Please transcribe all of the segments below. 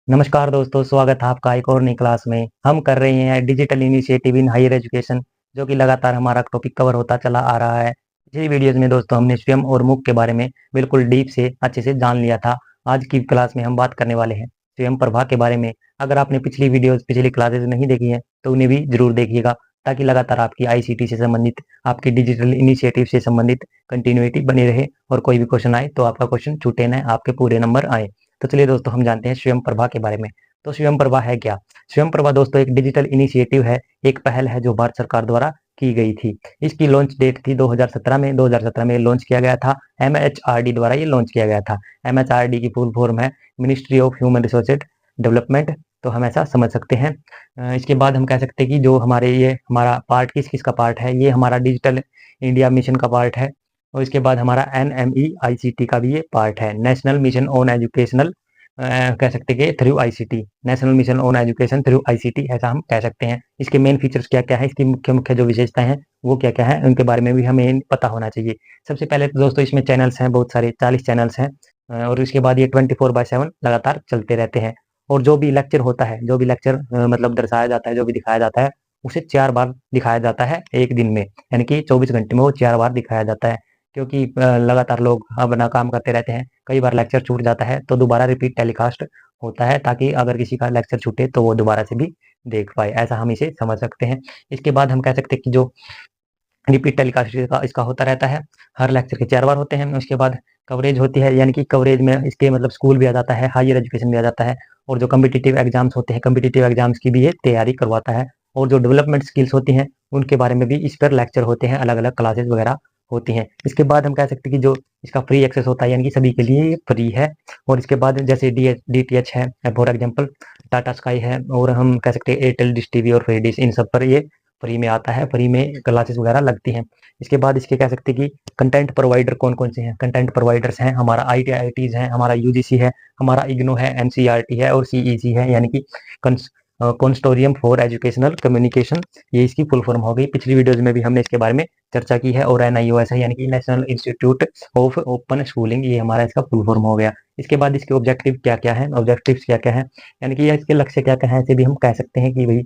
नमस्कार दोस्तों, स्वागत है आपका एक और नई क्लास में। हम कर रहे हैं digital initiative in higher education, जो कि लगातार हमारा टॉपिक कवर होता चला आ रहा है। पिछली वीडियोस में दोस्तों हमने स्वयं और मुख के बारे में बिल्कुल डीप से अच्छे से जान लिया था। आज की क्लास में हम बात करने वाले हैं स्वयं प्रभा के बारे में। अगर आपने पिछली वीडियोस पिछली क्लासेस नहीं देखी हैं तो उन्हें भी जरूर देखिएगा, ताकि लगातार आपकी आईसीटी से संबंधित, आपकी डिजिटल इनिशिएटिव से संबंधित कंटिन्यूटी बनी रहे और कोई भी क्वेश्चन आए तो आपका क्वेश्चन छूटे न, आपके पूरे नंबर आए। तो चलिए दोस्तों हम जानते हैं स्वयं प्रभा के बारे में। तो स्वयं प्रभा है क्या? स्वयं प्रभा दोस्तों एक डिजिटल इनिशिएटिव है, एक पहल है जो भारत सरकार द्वारा की गई थी। इसकी लॉन्च डेट थी 2017 में। 2017 में लॉन्च किया गया था, एमएचआरडी द्वारा ये लॉन्च किया गया था। एमएचआरडी की फुल फॉर्म है ministry of human resources development, तो हम ऐसा समझ सकते हैं। इसके बाद हम कह सकते हैं कि जो हमारे ये हमारा पार्ट किस किस का पार्ट है, ये हमारा डिजिटल इंडिया मिशन का पार्ट है। और इसके बाद हमारा NMEICT का भी ये पार्ट है, नेशनल मिशन ऑन एजुकेशनल, कह सकते हैं कि through ICT, national mission on education through ICT, ऐसा हम कह सकते हैं। इसके मेन फीचर्स क्या क्या है, इसकी मुख्य मुख्य जो विशेषताएं हैं वो क्या क्या है, उनके बारे में भी हमें पता होना चाहिए। सबसे पहले तो दोस्तों इसमें चैनल्स हैं, बहुत सारे 40 चैनल्स हैं। और इसके बाद ये 24/7 लगातार चलते रहते हैं। और जो भी लेक्चर होता है, जो भी लेक्चर मतलब दर्शाया जाता है, जो भी दिखाया जाता है, उसे 4 बार दिखाया जाता है एक दिन में, यानी कि 24 घंटे में वो 4 बार दिखाया जाता है। क्योंकि लगातार लोग अपना काम करते रहते हैं, कई बार लेक्चर छूट जाता है तो दोबारा रिपीट टेलीकास्ट होता है, ताकि अगर किसी का लेक्चर छूटे तो वो दोबारा से भी देख पाए, ऐसा हम इसे समझ सकते हैं। इसके बाद हम कह सकते हैं कि जो रिपीट टेलीकास्ट इसका होता रहता है, हर लेक्चर के 4 बार होते हैं। उसके बाद कवरेज होती है, यानी कि कवरेज में इसके मतलब स्कूल भी आ जाता है, हायर एजुकेशन भी आ जाता है, और जो कम्पिटिटिव एग्जाम्स होते हैं, कम्पिटिटिव एग्जाम्स की भी ये तैयारी करवाता है। और जो डेवलपमेंट स्किल्स होती हैं उनके बारे में भी इस पर लेक्चर होते हैं, अलग अलग क्लासेस वगैरह होती हैं। इसके बाद हम कह सकते हैं कि जो इसका फ्री एक्सेस होता है, यानी कि सभी के लिए ये फ्री है। और इसके बाद जैसे DTH है, फॉर एग्जाम्पल टाटा स्काई है, और हम कह सकते हैं एयरटेल डिश टीवी और फ्री डिश, इन सब पर ये फ्री में आता है, फ्री में क्लासेस वगैरह लगती हैं। इसके बाद इसके कह सकते हैं कि कंटेंट प्रोवाइडर कौन कौन से हैं। कंटेंट प्रोवाइडर्स हैं हमारा IITs है, हमारा UGC है, हमारा इग्नू है, NCERT है और CEC है, यानी कि कंसोर्टियम फॉर एजुकेशनल कम्युनिकेशन, ये इसकी फुल फॉर्म हो गई। पिछली वीडियोज में भी हमने इसके बारे में चर्चा की है। और NIOS है, यानी कि national institute of open schooling, ये हमारा इसका फुल फॉर्म हो गया। इसके बाद इसके ऑब्जेक्टिव क्या क्या है, ऑब्जेक्टिव्स क्या क्या है, यानी कि इसके लक्ष्य क्या क्या है, ऐसे भी हम कह सकते हैं कि भाई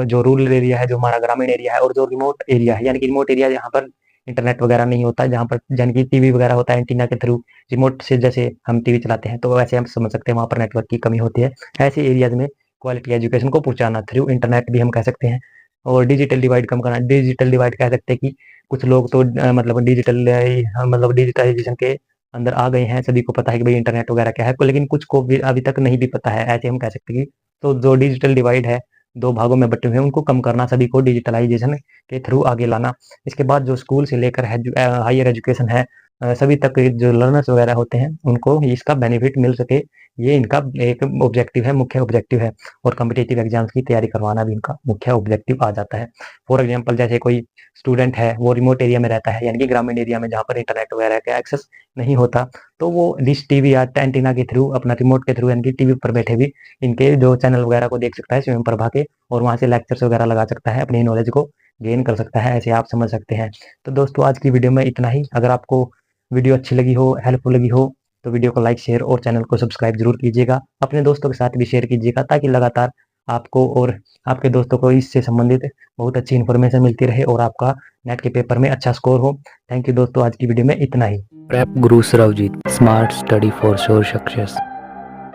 जो रूरल एरिया है, जो हमारा ग्रामीण एरिया है, और जो रिमोट एरिया है, यानी कि रिमोट एरिया जहाँ पर इंटरनेट वगैरह नहीं होता, जहाँ पर यानी कि टीवी वगैरह होता है एंटीना के थ्रू, रिमोट से जैसे हम टीवी चलाते हैं, तो वैसे हम समझ सकते हैं वहाँ पर नेटवर्क की कमी होती है। ऐसे एरियाज में क्वालिटी एजुकेशन को पहुंचाना थ्रू इंटरनेट भी हम कह सकते हैं। और डिजिटल डिवाइड कम करना, डिजिटल डिवाइड कह सकते हैं कि कुछ लोग तो मतलब डिजिटलाइजेशन के अंदर आ गए हैं, सभी को पता है कि भाई इंटरनेट वगैरह क्या है, लेकिन कुछ को भी अभी तक नहीं भी पता है, ऐसे हम कह सकते हैं कि तो जो डिजिटल डिवाइड है, 2 भागों में बटे हुए हैं, उनको कम करना, सभी को डिजिटलाइजेशन के थ्रू आगे लाना। इसके बाद जो स्कूल से लेकर हायर एजुकेशन है, सभी तक जो लर्नर्स वगैरह होते हैं उनको इसका बेनिफिट मिल सके, ये इनका एक ऑब्जेक्टिव है, मुख्य ऑब्जेक्टिव है। और कम्पिटिटिव एग्जाम्स की तैयारी करवाना भी इनका मुख्य ऑब्जेक्टिव आ जाता है। फॉर एग्जाम्पल जैसे कोई स्टूडेंट है, वो रिमोट एरिया में रहता है, यानी कि ग्रामीण एरिया में जहाँ पर इंटरनेट वगैरह का एक्सेस नहीं होता, तो वो डिश टीवी या एंटीना के थ्रू, अपना रिमोट के थ्रू, यानी कि टीवी पर बैठे भी इनके जो चैनल वगैरह को देख सकता है स्वयं प्रभा के, और वहाँ से लेक्चर्स वगैरह लगा सकता है, अपनी नॉलेज को गेन कर सकता है, ऐसे आप समझ सकते हैं। तो दोस्तों आज की वीडियो में इतना ही। अगर आपको वीडियो अच्छी लगी हो, हेल्पफुल लगी हो, तो वीडियो को लाइक, शेयर और चैनल को सब्सक्राइब जरूर कीजिएगा। अपने दोस्तों के साथ भी शेयर कीजिएगा, ताकि लगातार आपको और आपके दोस्तों को इससे संबंधित बहुत अच्छी इन्फॉर्मेशन मिलती रहे और आपका नेट के पेपर में अच्छा स्कोर हो। थैंक यू दोस्तों, आज की वीडियो में इतना ही। Prep guru Sarvjeet, smart study for sure success.